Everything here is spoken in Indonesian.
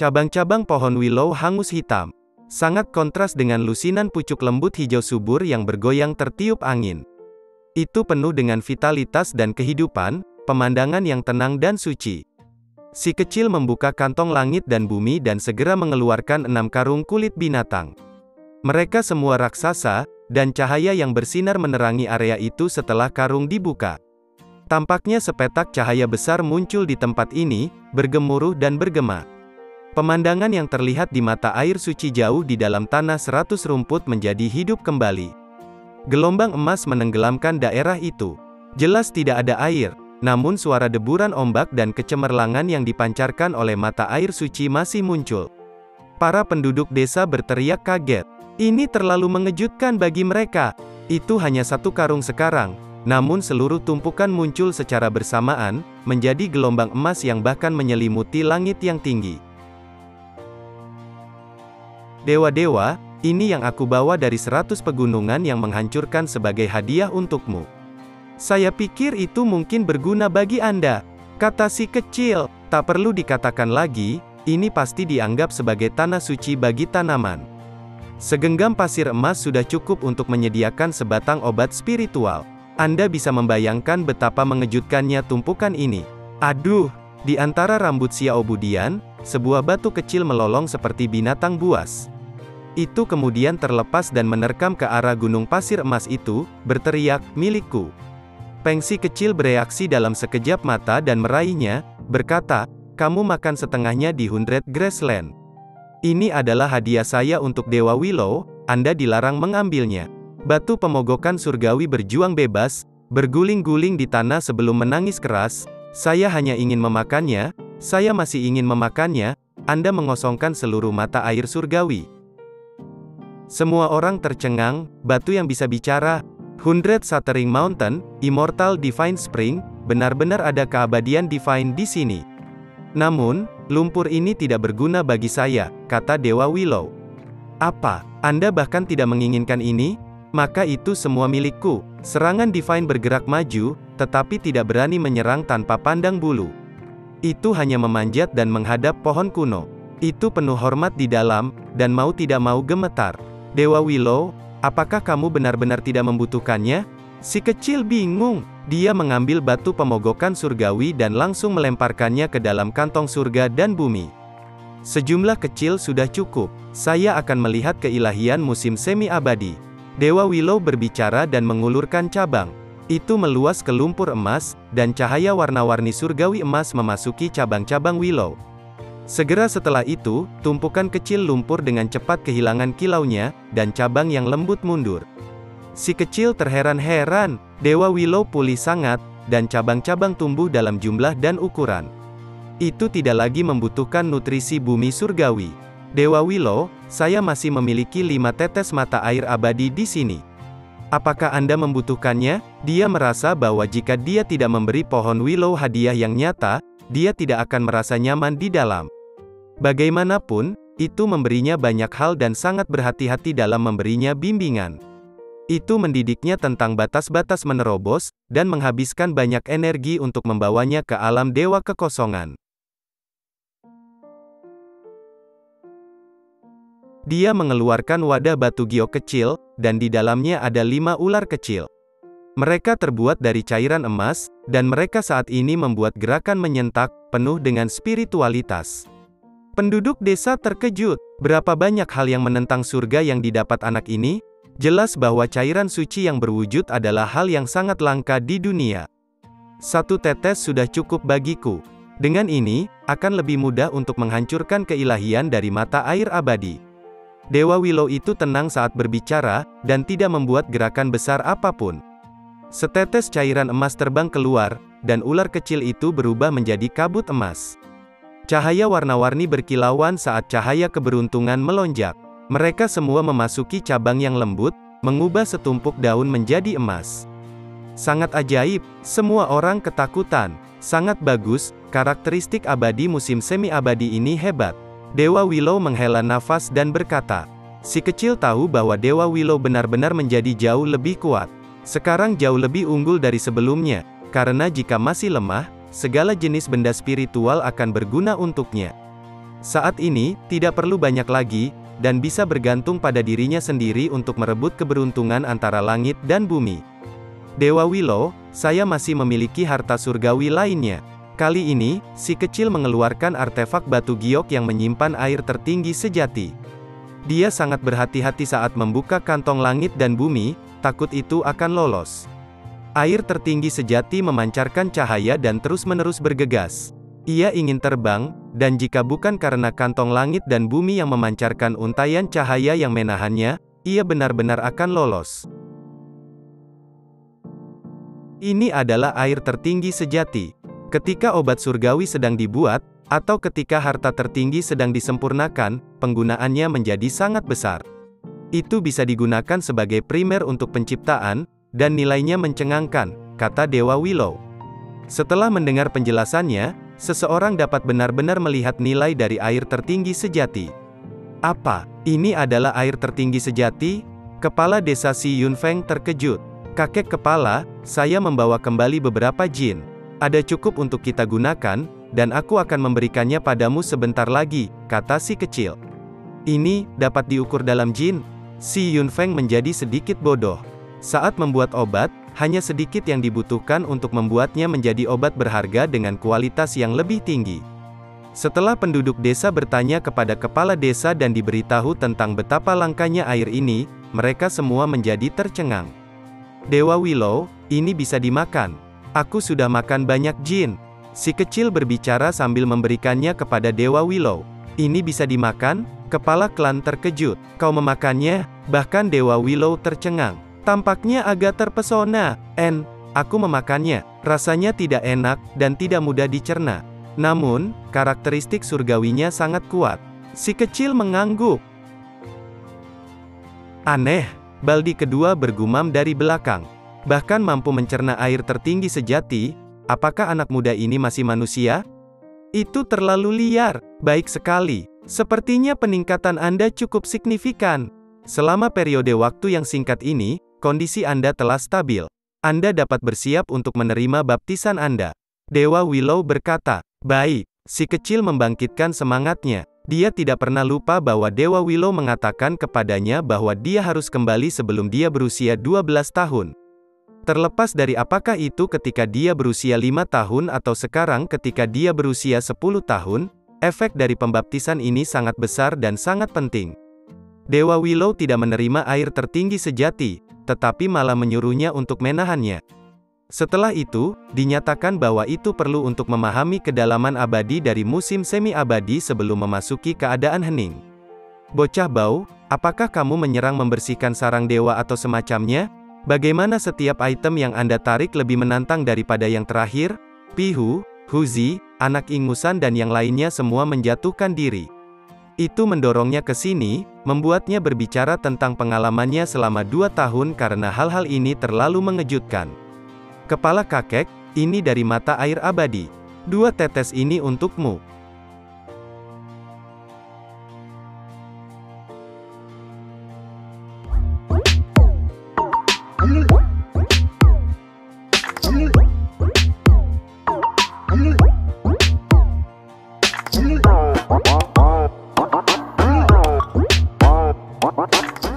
Cabang-cabang pohon willow hangus hitam. Sangat kontras dengan lusinan pucuk lembut hijau subur yang bergoyang tertiup angin. Itu penuh dengan vitalitas dan kehidupan, pemandangan yang tenang dan suci. Si kecil membuka kantong langit dan bumi dan segera mengeluarkan 6 karung kulit binatang. Mereka semua raksasa, dan cahaya yang bersinar menerangi area itu setelah karung dibuka. Tampaknya sepetak cahaya besar muncul di tempat ini, bergemuruh dan bergema. Pemandangan yang terlihat di mata air suci jauh di dalam tanah 100 rumput menjadi hidup kembali. Gelombang emas menenggelamkan daerah itu. Jelas tidak ada air, namun suara deburan ombak dan kecemerlangan yang dipancarkan oleh mata air suci masih muncul. Para penduduk desa berteriak kaget. Ini terlalu mengejutkan bagi mereka. Itu hanya 1 karung sekarang, namun seluruh tumpukan muncul secara bersamaan, menjadi gelombang emas yang bahkan menyelimuti langit yang tinggi. Dewa-dewa, ini yang aku bawa dari 100 pegunungan yang menghancurkan sebagai hadiah untukmu. Saya pikir itu mungkin berguna bagi Anda, kata si kecil. Tak perlu dikatakan lagi, ini pasti dianggap sebagai tanah suci bagi tanaman. Segenggam pasir emas sudah cukup untuk menyediakan sebatang obat spiritual. Anda bisa membayangkan betapa mengejutkannya tumpukan ini. Aduh, di antara rambut Xiao Budian, sebuah batu kecil melolong seperti binatang buas. Itu kemudian terlepas dan menerkam ke arah gunung pasir emas itu, berteriak, milikku. Pengsi kecil bereaksi dalam sekejap mata dan meraihnya, berkata, kamu makan setengahnya di 100 Grassland. Ini adalah hadiah saya untuk Dewa Willow, Anda dilarang mengambilnya. Batu pemogokan surgawi berjuang bebas, berguling-guling di tanah sebelum menangis keras, saya hanya ingin memakannya, saya masih ingin memakannya, Anda mengosongkan seluruh mata air surgawi. Semua orang tercengang, batu yang bisa bicara, 100 Shattering Mountain, Immortal Divine Spring, benar-benar ada keabadian divine di sini. Namun, lumpur ini tidak berguna bagi saya, kata Dewa Willow. Apa, Anda bahkan tidak menginginkan ini? Maka itu semua milikku. Serangan divine bergerak maju, tetapi tidak berani menyerang tanpa pandang bulu. Itu hanya memanjat dan menghadap pohon kuno. Itu penuh hormat di dalam, dan mau tidak mau gemetar. Dewa Willow, apakah kamu benar-benar tidak membutuhkannya? Si kecil bingung. Dia mengambil batu pemogokan surgawi dan langsung melemparkannya ke dalam kantong surga dan bumi. Sejumlah kecil sudah cukup. Saya akan melihat keilahian musim semi abadi. Dewa Willow berbicara dan mengulurkan cabang. Itu meluas ke lumpur emas, dan cahaya warna-warni surgawi emas memasuki cabang-cabang Willow. Segera setelah itu, tumpukan kecil lumpur dengan cepat kehilangan kilaunya, dan cabang yang lembut mundur. Si kecil terheran-heran, Dewa Willow pulih sangat, dan cabang-cabang tumbuh dalam jumlah dan ukuran. Itu tidak lagi membutuhkan nutrisi bumi surgawi. Dewa Willow, saya masih memiliki 5 tetes mata air abadi di sini. Apakah Anda membutuhkannya? Dia merasa bahwa jika dia tidak memberi pohon Willow hadiah yang nyata, dia tidak akan merasa nyaman di dalam. Bagaimanapun, itu memberinya banyak hal dan sangat berhati-hati dalam memberinya bimbingan. Itu mendidiknya tentang batas-batas menerobos, dan menghabiskan banyak energi untuk membawanya ke alam dewa kekosongan. Dia mengeluarkan wadah batu giok kecil, dan di dalamnya ada 5 ular kecil. Mereka terbuat dari cairan emas, dan mereka saat ini membuat gerakan menyentak, penuh dengan spiritualitas. Penduduk desa terkejut, berapa banyak hal yang menentang surga yang didapat anak ini? Jelas bahwa cairan suci yang berwujud adalah hal yang sangat langka di dunia. 1 tetes sudah cukup bagiku. Dengan ini, akan lebih mudah untuk menghancurkan keilahian dari mata air abadi. Dewa Willow itu tenang saat berbicara, dan tidak membuat gerakan besar apapun. Setetes cairan emas terbang keluar, dan ular kecil itu berubah menjadi kabut emas. Cahaya warna-warni berkilauan saat cahaya keberuntungan melonjak. Mereka semua memasuki cabang yang lembut, mengubah setumpuk daun menjadi emas. Sangat ajaib, semua orang ketakutan. Sangat bagus, karakteristik abadi musim semi abadi ini hebat. Dewa Willow menghela nafas dan berkata, si kecil tahu bahwa Dewa Willow benar-benar menjadi jauh lebih kuat. Sekarang jauh lebih unggul dari sebelumnya, karena jika masih lemah, segala jenis benda spiritual akan berguna untuknya. Saat ini, tidak perlu banyak lagi, dan bisa bergantung pada dirinya sendiri untuk merebut keberuntungan antara langit dan bumi. Dewa Willow, saya masih memiliki harta surgawi lainnya. Kali ini, si kecil mengeluarkan artefak batu giok yang menyimpan air tertinggi sejati. Dia sangat berhati-hati saat membuka kantong langit dan bumi, takut itu akan lolos. Air tertinggi sejati memancarkan cahaya dan terus-menerus bergegas. Ia ingin terbang, dan jika bukan karena kantong langit dan bumi yang memancarkan untaian cahaya yang menahannya, ia benar-benar akan lolos. Ini adalah air tertinggi sejati. Ketika obat surgawi sedang dibuat, atau ketika harta tertinggi sedang disempurnakan, penggunaannya menjadi sangat besar. Itu bisa digunakan sebagai primer untuk penciptaan, dan nilainya mencengangkan, kata Dewa Willow. Setelah mendengar penjelasannya, seseorang dapat benar-benar melihat nilai dari air tertinggi sejati. Apa? Ini adalah air tertinggi sejati? Kepala desa Si Yunfeng terkejut. Kakek kepala, saya membawa kembali beberapa jin. Ada cukup untuk kita gunakan, dan aku akan memberikannya padamu sebentar lagi, kata si kecil. Ini, dapat diukur dalam jin? Si Yunfeng menjadi sedikit bodoh. Saat membuat obat, hanya sedikit yang dibutuhkan untuk membuatnya menjadi obat berharga dengan kualitas yang lebih tinggi. Setelah penduduk desa bertanya kepada kepala desa dan diberitahu tentang betapa langkanya air ini, mereka semua menjadi tercengang. Dewa Willow, ini bisa dimakan. Aku sudah makan banyak jin. Si kecil berbicara sambil memberikannya kepada Dewa Willow. Ini bisa dimakan? Kepala klan terkejut. Kau memakannya? Bahkan Dewa Willow tercengang. Tampaknya agak terpesona. Aku memakannya. Rasanya tidak enak, dan tidak mudah dicerna. Namun, karakteristik surgawinya sangat kuat. Si kecil mengangguk. Aneh, Baldi kedua bergumam dari belakang. Bahkan mampu mencerna air tertinggi sejati, apakah anak muda ini masih manusia? Itu terlalu liar. Baik sekali. Sepertinya peningkatan Anda cukup signifikan. Selama periode waktu yang singkat ini, kondisi Anda telah stabil. Anda dapat bersiap untuk menerima baptisan Anda. Dewa Willow berkata, baik. Si kecil membangkitkan semangatnya. Dia tidak pernah lupa bahwa Dewa Willow mengatakan kepadanya bahwa dia harus kembali sebelum dia berusia 12 tahun. Terlepas dari apakah itu ketika dia berusia 5 tahun atau sekarang ketika dia berusia 10 tahun, efek dari pembaptisan ini sangat besar dan sangat penting. Dewa Willow tidak menerima air tertinggi sejati, tetapi malah menyuruhnya untuk menahannya. Setelah itu, dinyatakan bahwa itu perlu untuk memahami kedalaman abadi dari musim semi-abadi sebelum memasuki keadaan hening. Bocah bau, apakah kamu menyerang membersihkan sarang dewa atau semacamnya? Bagaimana setiap item yang Anda tarik lebih menantang daripada yang terakhir? Pihu, Huzi, anak ingusan dan yang lainnya semua menjatuhkan diri. Itu mendorongnya ke sini, membuatnya berbicara tentang pengalamannya selama 2 tahun karena hal-hal ini terlalu mengejutkan. Kepala kakek, ini dari mata air abadi. 2 tetes ini untukmu. What?